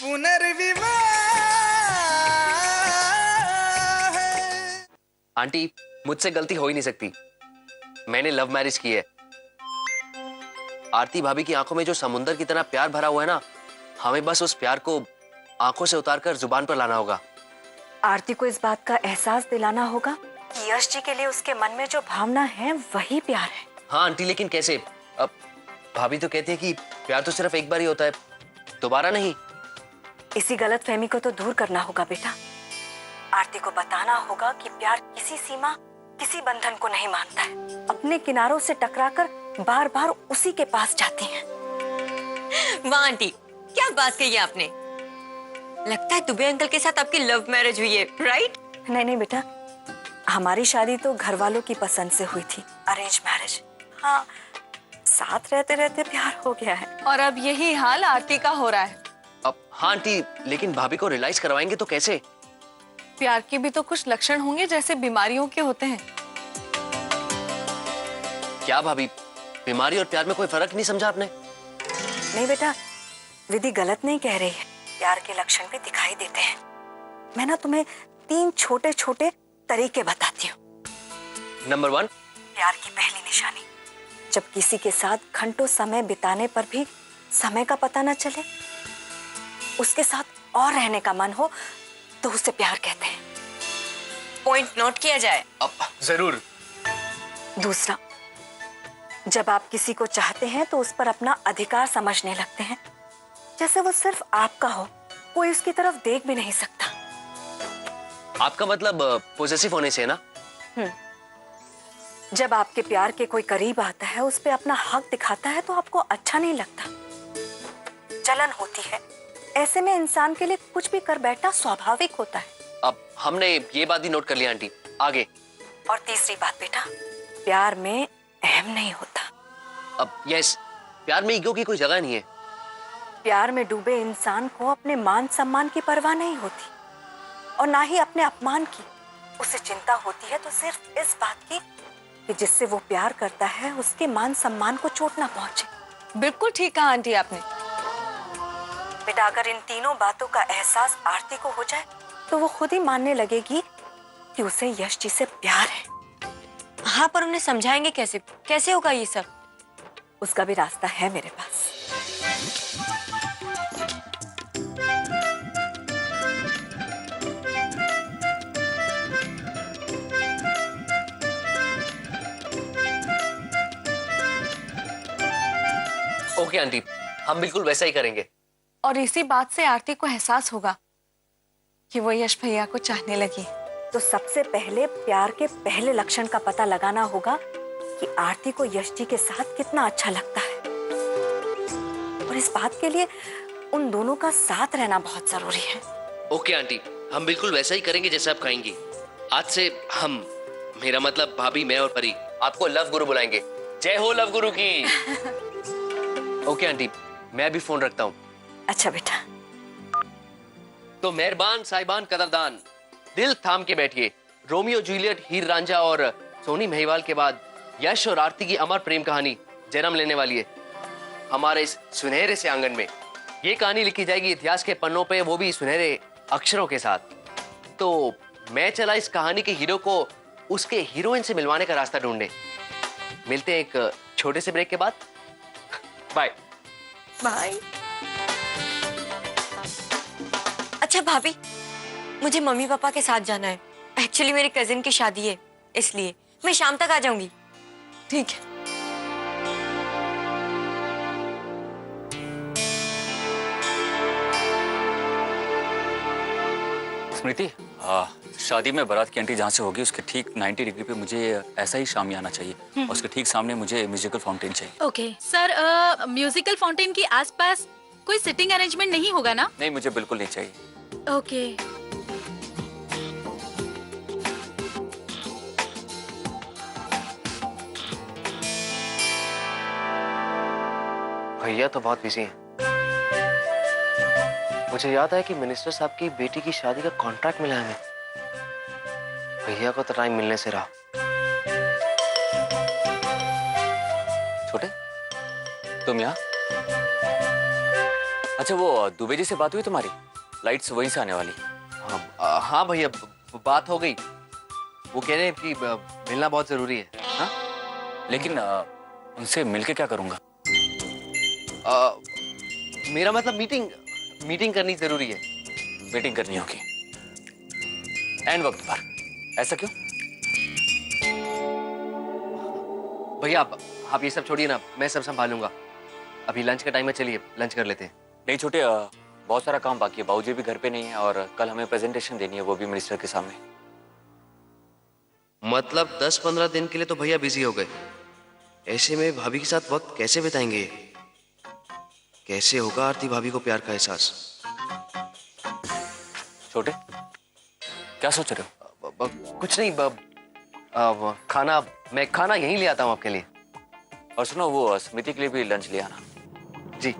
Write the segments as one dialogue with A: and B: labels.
A: पुनर्विवाह।
B: आंटी, मुझसे गलती हो ही नहीं सकती। मैंने लव मैरिज की है। आरती भाभी की आंखों में जो समुंदर की तरह प्यार भरा हुआ है ना, हमें बस उस प्यार को आंखों से उतारकर जुबान पर लाना होगा।
C: आरती को इस बात का एहसास दिलाना होगा कि यश जी के लिए उसके मन में जो भावना है वही प्यार है।
B: हाँ आंटी, लेकिन कैसे? अब भाभी तो कहते हैं कि प्यार तो सिर्फ एक बार ही होता है, दोबारा नहीं।
C: इसी गलतफहमी को तो दूर करना होगा बेटा। आरती को बताना होगा कि प्यार किसी सीमा, किसी बंधन को नहीं मानता है। अपने किनारों से टकराकर बार बार उसी के पास जाती है।
D: वाह आंटी, क्या बात कही है आपने। लगता है दुबे अंकल के साथ आपकी लव मैरिज हुई है, राइट?
C: नहीं नहीं बेटा, हमारी शादी तो घर वालों की पसंद से हुई थी, अरेंज मैरिज। हाँ, साथ रहते रहते प्यार हो गया है।
E: और अब यही हाल आरती का हो रहा है।
B: अब हाँ आंटी, लेकिन भाभी को रियलाइज करवाएंगे तो कैसे?
E: प्यार के भी तो कुछ लक्षण होंगे जैसे बीमारियों के होते हैं।
B: क्या भाभी, बीमारी और प्यार में कोई फर्क नहीं समझा आपने?
C: नहीं बेटा, विधि गलत नहीं कह रही है। प्यार के लक्षण भी दिखाई देते हैं। मैं ना तुम्हें 3 छोटे छोटे तरीके बताती हूँ।
B: नंबर 1,
C: प्यार की पहली निशानी, जब किसी के साथ घंटों समय बिताने पर भी समय का पता न चले, उसके साथ और रहने का मन हो, तो उसे प्यार कहते हैं।
D: पॉइंट नोट किया जाए।
B: अब जरूर।
C: दूसरा, जब आप किसी को चाहते हैं तो उस पर अपना अधिकार समझने लगते हैं, जैसे वो सिर्फ आपका हो, कोई उसकी तरफ देख भी नहीं सकता।
B: आपका मतलब पॉसेसिव होने से ना?
C: जब आपके प्यार के कोई करीब आता है, उस पे अपना हक दिखाता है, तो आपको अच्छा नहीं लगता, जलन होती है। ऐसे में इंसान के लिए कुछ भी कर बैठना स्वाभाविक होता है।
B: अब हमने ये बात ही नोट कर लिया आंटी, आगे।
C: और तीसरी बात बेटा, प्यार में अहम नहीं होता।
B: अब यस, प्यार में ईगो की कोई जगह नहीं है।
C: प्यार में डूबे इंसान को अपने मान सम्मान की परवाह नहीं होती, और ना ही अपने अपमान की। उसे चिंता होती है तो सिर्फ इस बात की कि जिससे वो प्यार करता है उसके मान सम्मान को चोट ना पहुंचे।
E: बिल्कुल ठीक कहा आंटी आपने।
C: बेटा, अगर इन तीनों बातों का एहसास आरती को हो जाए तो वो खुद ही मानने लगेगी कि उसे यश जी से प्यार है।
D: हाँ, पर उन्हें समझाएंगे कैसे? कैसे होगा ये सब?
C: उसका भी रास्ता है मेरे पास।
B: ओके आंटी, हम बिल्कुल वैसा ही करेंगे।
E: और इसी बात से आरती को एहसास होगा कि वो यश भैया को चाहने लगी।
C: तो सबसे पहले प्यार के पहले लक्षण का पता लगाना होगा कि आरती को यश जी के साथ कितना अच्छा लगता है, और इस बात के लिए उन दोनों का साथ रहना बहुत जरूरी है।
B: ओके आंटी, हम बिल्कुल वैसा ही करेंगे जैसा आप कहेंगी। आज से हम, मेरा मतलब भाभी, मैं और परी, आपको लव गुरु बुलाएंगे। जय हो लव गुरु की। ओके आंटी, मैं भी फोन रखता हूँ।
C: अच्छा बेटा।
B: तो मेहरबान साहिबान कदरदान, दिल थाम के बैठिए। रोमियो जूलियट, हीर रांझा और सोनी महिवाल के बाद यश और आरती की अमर प्रेम कहानी जन्म लेने वाली है हमारे इस सुनहरे से आंगन में। ये कहानी लिखी जाएगी इतिहास के पन्नों पे, वो भी सुनहरे अक्षरों के साथ। तो मैं चला इस कहानी के हीरो को उसके हीरोइन से मिलवाने का रास्ता ढूंढने। मिलते हैं एक छोटे से ब्रेक के बाद। Bye
C: bye.
D: अच्छा भाभी, मुझे मम्मी पापा के साथ जाना है। एक्चुअली मेरी कजिन की शादी है, इसलिए मैं शाम तक आ जाऊंगी।
E: ठीक है।
F: स्मृति, शादी में बारात की एंट्री जहाँ से होगी उसके ठीक 90 डिग्री पे मुझे ऐसा ही शामियाना चाहिए, और उसके ठीक सामने मुझे म्यूजिकल फाउंटेन चाहिए।
G: ओके सर, म्यूजिकल फाउंटेन के आसपास कोई सिटिंग अरेंजमेंट नहीं होगा ना?
F: नहीं, मुझे बिल्कुल नहीं चाहिए।
G: ओके।
B: भैया तो बहुत बिजी हैं। मुझे याद है कि मिनिस्टर साहब की बेटी की शादी का कॉन्ट्रैक्ट मिला है हमें। भैया को तो टाइम मिलने से रहा।
F: छोटे, तुम यहाँ? अच्छा, वो दुबे जी से बात हुई तुम्हारी? लाइट्स वहीं से आने वाली।
B: हाँ भैया, बात हो गई। वो कह रहे हैं कि मिलना बहुत जरूरी है। हाँ?
F: लेकिन उनसे मिलके क्या करूंगा?
B: मेरा मतलब मीटिंग करनी जरूरी है।
F: मीटिंग करनी होगी एंड वक्त पर, ऐसा क्यों?
B: भैया आप ये सब छोड़िए ना, मैं सब संभालूंगा। अभी लंच का टाइम है, चलिए लंच कर लेते हैं।
F: नहीं छोटे, बहुत सारा काम बाकी है। बाबूजी भी घर पे नहीं है और कल हमें प्रेजेंटेशन देनी है, वो भी मिनिस्टर के सामने।
B: मतलब 10-15 दिन के लिए तो भैया बिजी हो गए। ऐसे में भाभी के साथ वक्त कैसे बिताएंगे? कैसे होगा आरती भाभी को प्यार का एहसास?
F: छोटे, क्या सोच रहे हो?
B: कुछ नहीं, मैं खाना यहीं ले आता हूँ आपके लिए।
F: और सुनो, वो स्मृति के लिए भी लंच ले आना।
B: जी।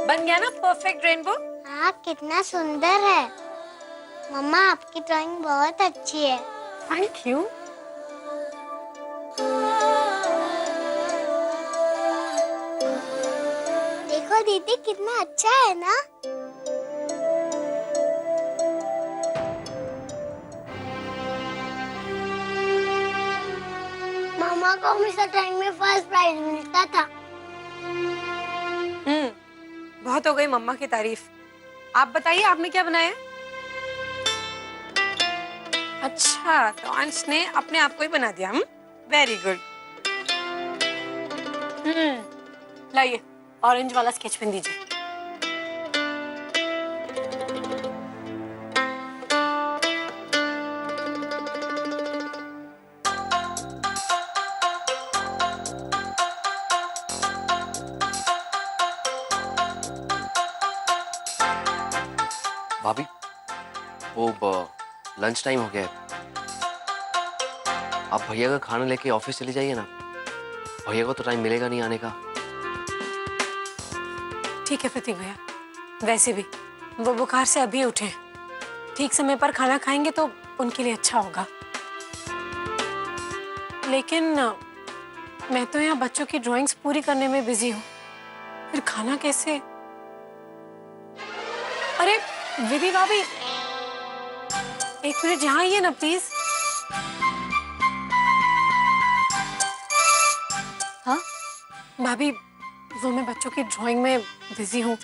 D: बन गया ना परफेक्ट रेनबो?
A: हाँ, कितना सुंदर है। मम्मा, आपकी ड्राइंग बहुत अच्छी है।
D: Thank you.
A: देखो दीदी, कितना अच्छा है ना। मामा को हमेशा ड्राइंग में फर्स्ट प्राइज मिलता था।
D: बहुत हो गई मम्मा की तारीफ। आप बताइए, आपने क्या बनाया? अच्छा, तो अंश ने अपने आप को ही बना दिया। Very good. लाइए, ऑरेंज वाला स्केच पेन दीजिए।
B: भाभी, वो लंच टाइम हो गया है। आप भैया का खाना लेके ऑफिस चले जाइए ना। भैया को तो टाइम मिलेगा नहीं आने का।
H: ठीक है प्रतीक भैया, वैसे भी वो बुखार से अभी उठे हैं। ठीक समय पर खाना खाएंगे तो उनके लिए अच्छा होगा। लेकिन मैं तो यहाँ बच्चों की ड्राइंग्स पूरी करने में बिजी हूँ, फिर खाना कैसे? अरे विधि भाभी, एक मिनट यहाँ आइए ना प्लीज।
E: हाँ
H: भाभी, वो मैं बच्चों की ड्राइंग में बिजी हूँ,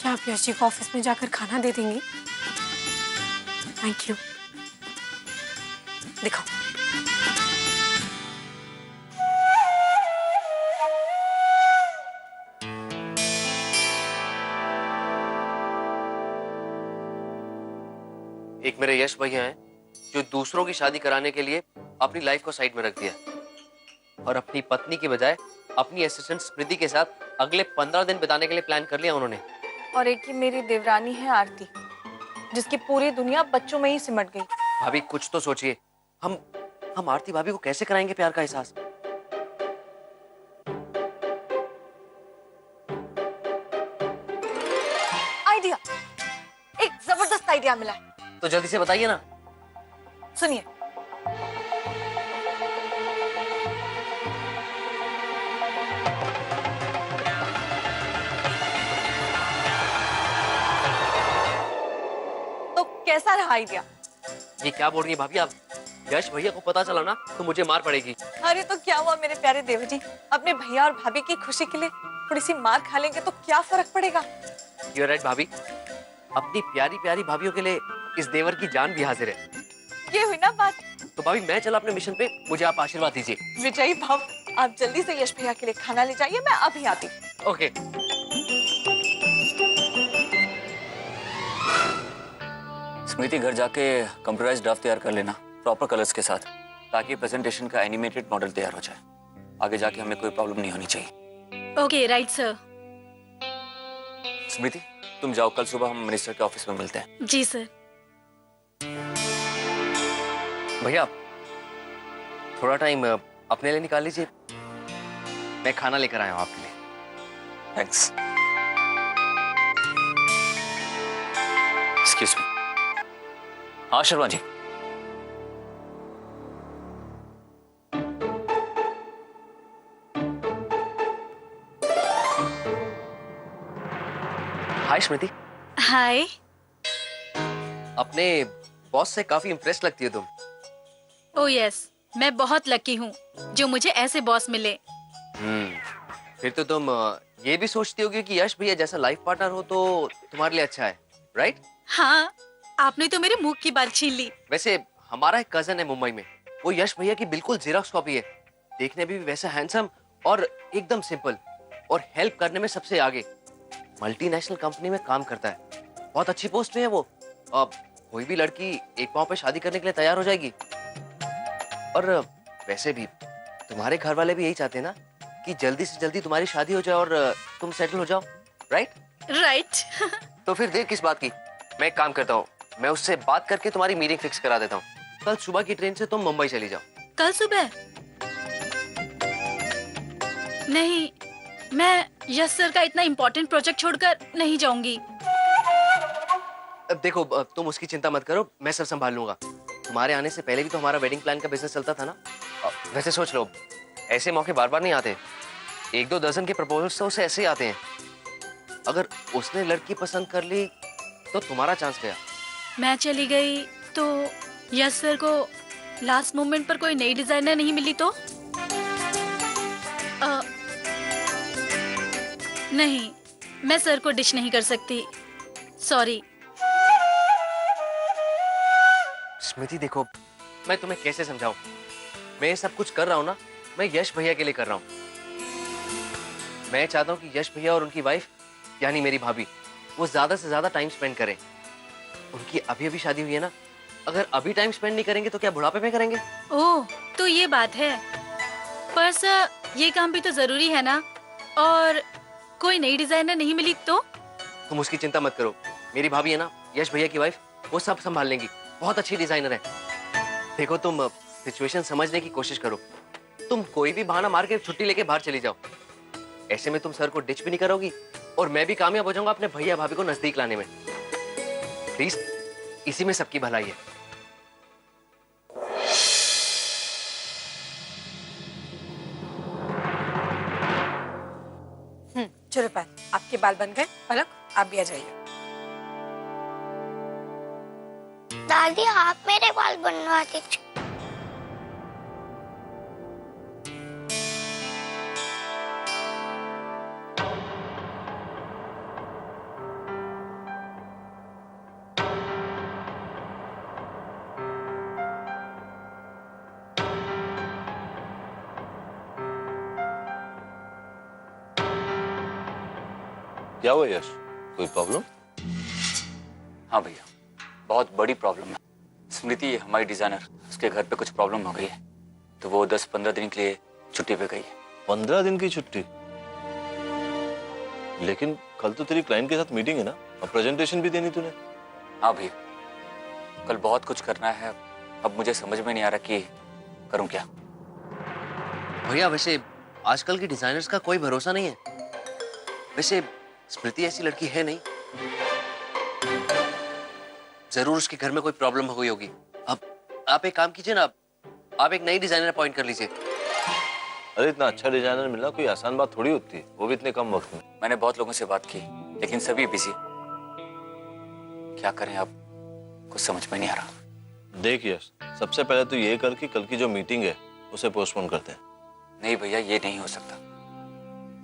H: क्या आप यश जी को ऑफिस में जाकर खाना दे देंगी? Thank you. दिखाओ।
B: एक मेरे यश भैया हैं जो दूसरों की शादी कराने के लिए अपनी लाइफ को साइड में रख दिया और अपनी पत्नी के बजाय अपनी असिस्टेंट स्मृति के साथ अगले 15 दिन बिताने के लिए प्लान कर लिया उन्होंने।
E: और एक ही मेरी देवरानी है आरती, जिसकी पूरी दुनिया बच्चों में ही सिमट गई।
B: भाभी कुछ तो सोचिए, हम आरती भाभी को कैसे कराएंगे प्यार का एहसास?
E: आइडिया, एक जबरदस्त आइडिया मिला है।
B: तो जल्दी से बताइए ना।
E: सुनिए, तो कैसा रहा आइडिया?
B: ये क्या बोल रही है भाभी आप? यश भैया को पता चला ना तो मुझे मार पड़ेगी।
E: अरे तो क्या हुआ मेरे प्यारे देव जी, अपने भैया और भाभी की खुशी के लिए थोड़ी सी मार खा लेंगे तो क्या फर्क पड़ेगा?
B: You're right भाभी, अपनी प्यारी प्यारी भाभियों के लिए इस देवर की जान भी हाजिर है।
E: ये हुई ना बात।
B: तो भाभी मैं चला अपने मिशन पे, मुझे आप आशीर्वाद दीजिए।
E: विजयी भाव, आप जल्दी से यश भैया के लिए खाना ले जाइए, मैं अभी आती हूँ।
B: ओके।
F: स्मृति, घर जाके कंप्यूटराइज्ड ड्राफ्ट तैयार कर लेना प्रॉपर कलर्स के साथ, ताकि प्रेजेंटेशन का एनिमेटेड मॉडल तैयार हो जाए। आगे जाके हमें कोई प्रॉब्लम नहीं होनी चाहिए।
G: Okay, right sir.
F: स्मृति, तुम जाओ, कल सुबह हम मिनिस्टर के ऑफिस में मिलते हैं।
G: जी सर।
B: भैया थोड़ा टाइम अपने लिए निकाल लीजिए, मैं खाना लेकर आया हूँ आपके लिए।
F: थैंक्स। Excuse me. हाँ शर्मा जी।
B: हाय स्मृति।
G: हाय।
B: अपने बॉस से काफी इम्प्रेस लगती है तुम।
G: ओ यस, मैं बहुत लकी हूँ जो मुझे ऐसे बॉस मिले।
B: फिर तो तुम ये भी सोचती होगी कि यश भैया जैसा लाइफ पार्टनर हो तो तुम्हारे लिए अच्छा है, राइट?
G: हाँ, आपने तो मेरे मुंह की बात छीन ली।
B: वैसे हमारा एक कजन है मुंबई में, वो यश भैया की बिल्कुल जेरॉक्स कॉपी है। देखने में भी वैसा हैंडसम और एकदम सिंपल, और हेल्प करने में सबसे आगे। मल्टीनेशनल कंपनी में काम करता है, बहुत अच्छी पोस्ट में है वो। अब कोई भी लड़की एक पांव पे शादी करने के लिए तैयार हो जाएगी। और वैसे भी तुम्हारे घर वाले भी यही चाहते हैं ना कि जल्दी से जल्दी तुम्हारी शादी हो जाए और तुम सेटल हो जाओ, राइट?
G: राइट।
B: तो फिर देर किस बात की? मैं एक काम करता हूँ, मैं उससे बात करके तुम्हारी मीटिंग फिक्स करा देता हूँ। कल सुबह की ट्रेन से तुम मुंबई चली जाओ।
G: कल सुबह? नहीं, मैं यश सर का इतना इम्पोर्टेंट प्रोजेक्ट छोड़कर नहीं जाऊंगी।
B: अब देखो, तुम उसकी चिंता मत करो, मैं सब संभाल लूंगा। तुम्हारे आने से पहले भी तो हमारा वेडिंग प्लान का बिजनेस चलता था ना। वैसे सोच लो, ऐसे मौके बार बार नहीं आते। 1-2 दर्जन के प्रपोजल्स तो उसे ऐसे ही आते हैं। अगर उसने लड़की पसंद कर ली तो तुम्हारा चांस गया।
G: मैं चली गई तो यश सर को लास्ट मोमेंट पर कोई नई डिजाइनर नहीं मिली तो? नहीं, मैं सर को डिश नहीं कर सकती, सॉरी।
B: स्मृति देखो, मैं तुम्हें कैसे समझाऊं? मैं ये सब कुछ कर रहा हूँ ना, मैं यश भैया के लिए कर रहा हूँ। मैं चाहता हूँ कि यश भैया और उनकी वाइफ यानी मेरी भाभी वो ज्यादा से ज्यादा टाइम स्पेंड करें। उनकी अभी अभी शादी हुई है ना, अगर अभी टाइम स्पेंड नहीं करेंगे तो क्या बुढ़ापे में करेंगे?
G: ओह, तो ये बात है। पर सर, ये काम भी तो जरूरी है ना, और कोई नई डिजाइनर नहीं मिली तो?
B: तुम उसकी चिंता मत करो, मेरी भाभी है ना, यश भैया की वाइफ, वो सब संभाल लेंगी। बहुत अच्छी डिजाइनर है। देखो, तुम सिचुएशन समझने की कोशिश करो। तुम कोई भी बहाना मार के छुट्टी लेके बाहर चली जाओ। ऐसे में तुम सर को डिच भी नहीं करोगी और मैं भी कामयाब हो जाऊंगा अपने भैया भाभी को नजदीक लाने में। प्लीज, इसी में सबकी भलाई है।
H: चलो पान, आपके बाल बन गए। पलक, आप भी आ जाइए।
A: दादी, आप मेरे बाल बनवा दीजिए।
I: क्या हुआ यश, कोई प्रॉब्लम?
F: हाँ भैया, बहुत बड़ी प्रॉब्लम है। स्मृति हमारी डिजाइनर, उसके घर पे कुछ प्रॉब्लम हो गई है, तो वो 10-15 दिन के लिए छुट्टी पे गई है।
I: 15 दिन की छुट्टी? लेकिन कल तो तेरी क्लाइंट के साथ मीटिंग है ना, और प्रेजेंटेशन भी देनी तूने।
F: हाँ भैया, कल बहुत कुछ करना है। अब मुझे समझ में नहीं आ रहा कि करूं क्या।
B: भैया, वैसे आजकल के डिजाइनर्स का कोई भरोसा नहीं है। वैसे स्मृति ऐसी लड़की है नहीं, जरूर उसके घर में कोई प्रॉब्लम हो गई होगी। अब आप एक काम कीजिए ना, आप एक नई डिजाइनर अपॉइंट कर लीजिए।
I: अरे इतना अच्छा डिजाइनर मिलना कोई आसान बात थोड़ी होती है, वो भी इतने कम वक्त में।
F: मैंने बहुत लोगों से बात की, लेकिन सभी बिजी। क्या करें अब, कुछ समझ में नहीं आ रहा।
I: देख यश, सबसे पहले तो ये कर कि कल की जो मीटिंग है उसे पोस्टपोन करते हैं।
F: नहीं भैया, ये नहीं हो सकता।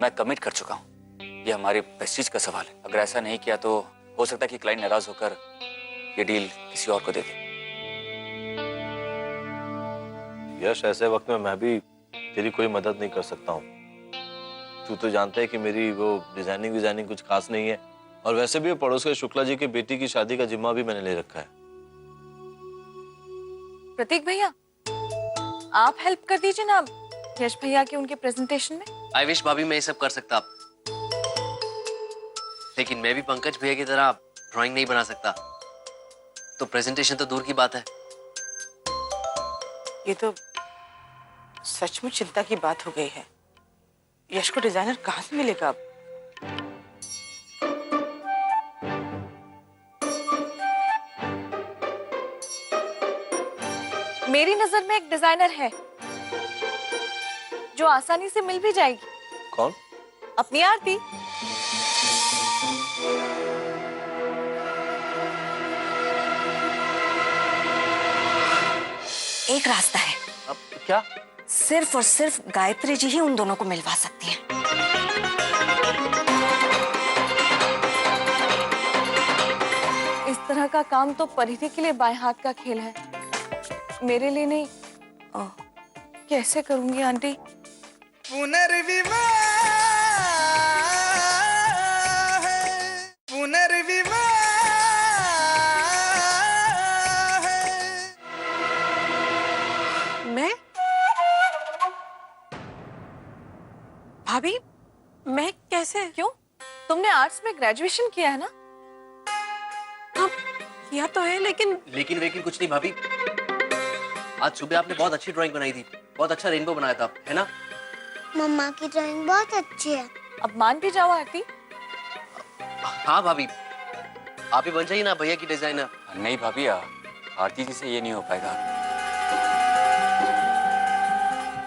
F: मैं कमिट कर चुका हूँ, ये हमारे प्रेस्टीज का सवाल है। अगर ऐसा नहीं किया तो हो सकता है कि क्लाइंट नाराज होकर ये डील किसी और को दे दे।
I: यश, ऐसे वक्त में मैं भी तेरी कोई मदद नहीं कर सकता हूँ। तू तो जानता है कि मेरी वो डिजाइनिंग कुछ खास नहीं है, और वैसे भी पड़ोस के शुक्ला जी की बेटी की शादी का जिम्मा भी मैंने ले रखा है।
E: प्रतीक भैया, आप हेल्प कर दीजिए ना यश भैया की उनके प्रेजेंटेशन में।
B: आई विश भाभी मैं ये सब कर सकता, लेकिन मैं भी पंकज भैया की तरह ड्राइंग नहीं बना सकता, तो प्रेजेंटेशन तो दूर की बात है।
J: ये तो सचमुच चिंता की बात हो गई है। यश को डिजाइनर कहाँ से मिलेगा अब?
E: मेरी नजर में एक डिजाइनर है जो आसानी से मिल भी जाएगी।
I: कौन?
E: अपनी आरती।
C: एक रास्ता है।
B: अब क्या?
C: सिर्फ और सिर्फ गायत्री जी ही उन दोनों को मिलवा सकती हैं।
E: इस तरह का काम तो परिधि के लिए बाएं हाथ का खेल है, मेरे लिए नहीं। कैसे करूंगी आंटी?
H: मैं? भाभी, मैं कैसे?
E: क्यों? तुमने आर्ट्स में ग्रेजुएशन किया है ना?
H: हाँ, किया तो है, लेकिन
B: लेकिन कुछ नहीं भाभी। आज सुबह आपने बहुत अच्छी ड्राइंग बनाई थी, बहुत अच्छा रेनबो बनाया था, है ना?
A: मम्मा की ड्राइंग बहुत अच्छी है।
E: अब मान भी जाओ आरती।
B: हाँ भाभी, आप ही बन जाइए ना भैया की डिजाइनर।
F: नहीं भाभी, आरती जी से ये नहीं हो पाएगा।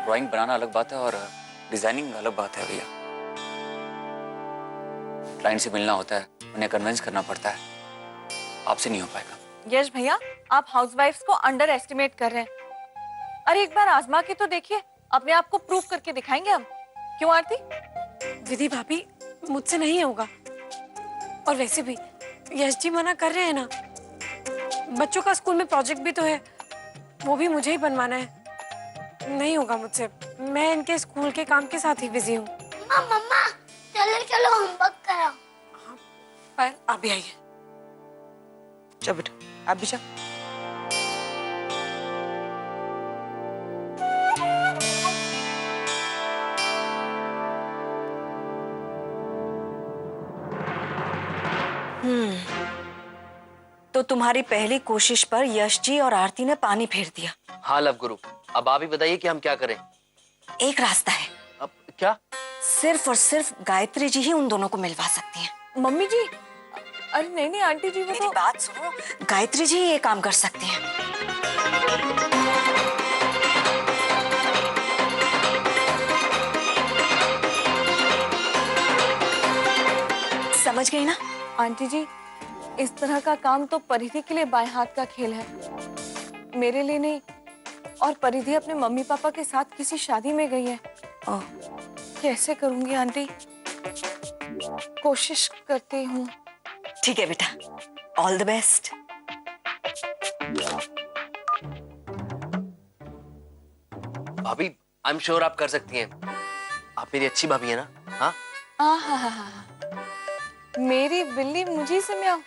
F: ड्राइंग बनाना अलग बात है और डिजाइनिंग अलग बात है भैया। क्लाइंट से मिलना होता है, उन्हें कन्विंस करना पड़ता है, आपसे नहीं हो पाएगा।
E: यश भैया, आप हाउसवाइफ्स को अंडर एस्टिमेट कर रहे हैं। अरे एक बार आजमा के तो देखिए, अपने आप को प्रूव करके दिखाएंगे हम। क्यों आरती?
H: विधि भाभी, मुझसे नहीं होगा। और वैसे भी यश जी मना कर रहे हैं ना। बच्चों का स्कूल में प्रोजेक्ट भी तो है, वो भी मुझे ही बनवाना है। नहीं होगा मुझसे, मैं इनके स्कूल के काम के साथ ही बिजी हूँ।
A: मम्मा चलो चलो होमवर्क करो।
H: पर आप भी आइए।
J: चलो बेटा, आप भी जाओ।
C: तो तुम्हारी पहली कोशिश पर यश जी और आरती ने पानी फेर दिया।
B: हाँ लव गुरु, अब आप ही बताइए कि हम क्या करें।
C: एक रास्ता है।
B: अब क्या?
C: सिर्फ और सिर्फ गायत्री जी ही उन दोनों को मिलवा सकती हैं।
E: मम्मी जी, अरे नहीं नहीं आंटी जी, वो
C: मेरी
E: तो
C: बात सुनो, गायत्री जी ये काम कर सकती हैं। समझ गई ना?
E: आंटी जी, इस तरह का काम तो परिधि के लिए बाएं हाथ का खेल है, मेरे लिए नहीं। और परिधि अपने मम्मी पापा के साथ किसी शादी में गई है।
C: ओह,
E: कैसे करूंगी आंटी? कोशिश करती हूँ।
C: ठीक है बेटा, ऑल द बेस्ट।
B: भाभी, आई एम श्योर आप कर सकती हैं। आप मेरी अच्छी भाभी है ना? हाँ
E: हाँ, मेरी बिल्ली मुझी से म्याऊं।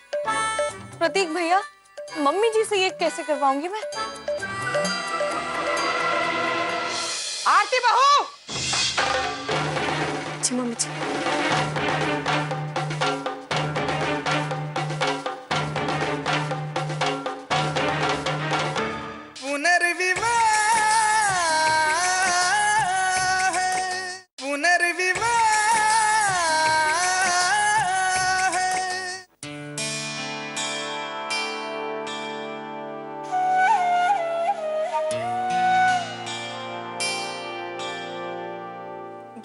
E: प्रतीक भैया, मम्मी जी से ये कैसे करवाऊंगी मैं?
J: आरती बहू!
H: जी मम्मी जी।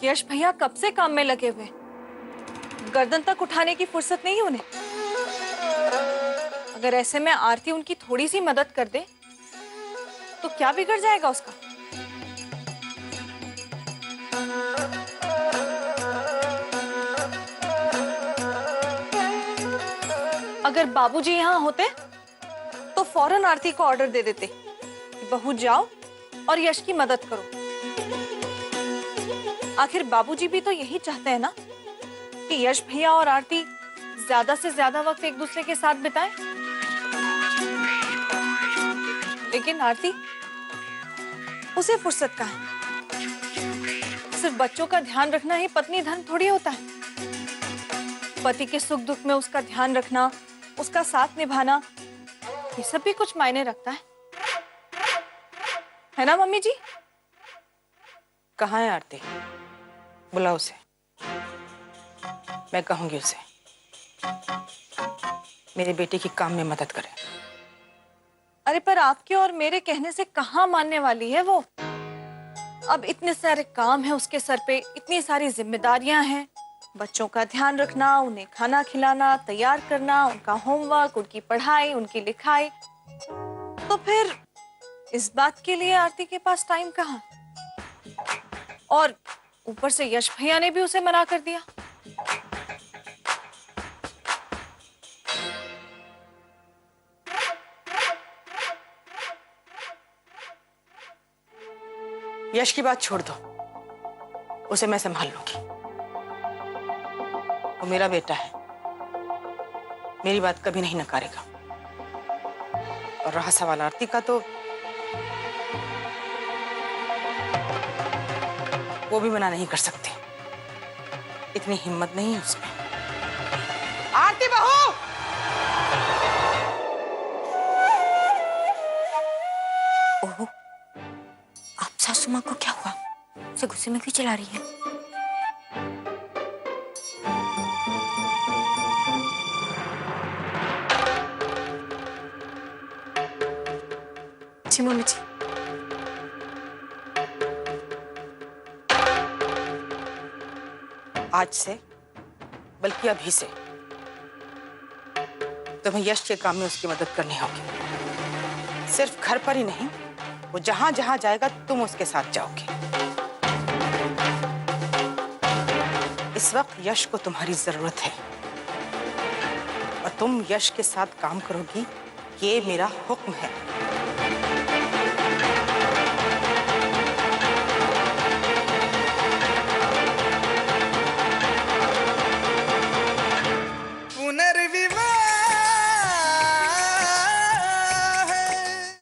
E: यश भैया कब से काम में लगे हुए, गर्दन तक उठाने की फुर्सत नहीं उन्हें। अगर ऐसे में आरती उनकी थोड़ी सी मदद कर दे तो क्या बिगड़ जाएगा उसका? अगर बाबूजी यहाँ होते तो फौरन आरती को ऑर्डर दे देते, बहू जाओ और यश की मदद करो। आखिर बाबूजी भी तो यही चाहते हैं ना कि यश भैया और आरती ज्यादा से ज्यादा वक्त एक दूसरे के साथ बिताएं। लेकिन आरती, उसे फुर्सत कहाँ है? सिर्फ बच्चों का ध्यान रखना ही पत्नी धर्म थोड़ी होता है। पति के सुख दुख में उसका ध्यान रखना, उसका साथ निभाना, ये सब भी कुछ मायने रखता है ना मम्मी जी?
J: कहाँ है आरती? बुलाओ उसे, मैं कहूंगी उसे मेरे बेटे की काम में मदद करे।
E: अरे पर आपके और मेरे कहने से कहाँ मानने वाली है वो। अब इतने सारे काम हैं उसके सर पे, इतनी सारी जिम्मेदारियां हैं, बच्चों का ध्यान रखना, उन्हें खाना खिलाना, तैयार करना, उनका होमवर्क, उनकी पढ़ाई, उनकी लिखाई। तो फिर इस बात के लिए आरती के पास टाइम कहाँ? और ऊपर से यश भैया ने भी उसे मना कर दिया।
J: यश की बात छोड़ दो, उसे मैं संभाल लूंगी। वो मेरा बेटा है, मेरी बात कभी नहीं नकारेगा। और रहा सवाल आरती का, तो वो भी मना नहीं कर सकते, इतनी हिम्मत नहीं है उसमें। आरती बहू!
D: ओह, आप सासू माँ को क्या हुआ? उसे गुस्से में क्यों चिल्ला रही है?
H: जी मम्मी जी।
J: आज से, बल्कि अभी से, तुम्हें यश के काम में उसकी मदद करनी होगी। सिर्फ घर पर ही नहीं, वो जहां जहां जाएगा तुम उसके साथ जाओगे। इस वक्त यश को तुम्हारी जरूरत है और तुम यश के साथ काम करोगी, ये मेरा हुक्म है।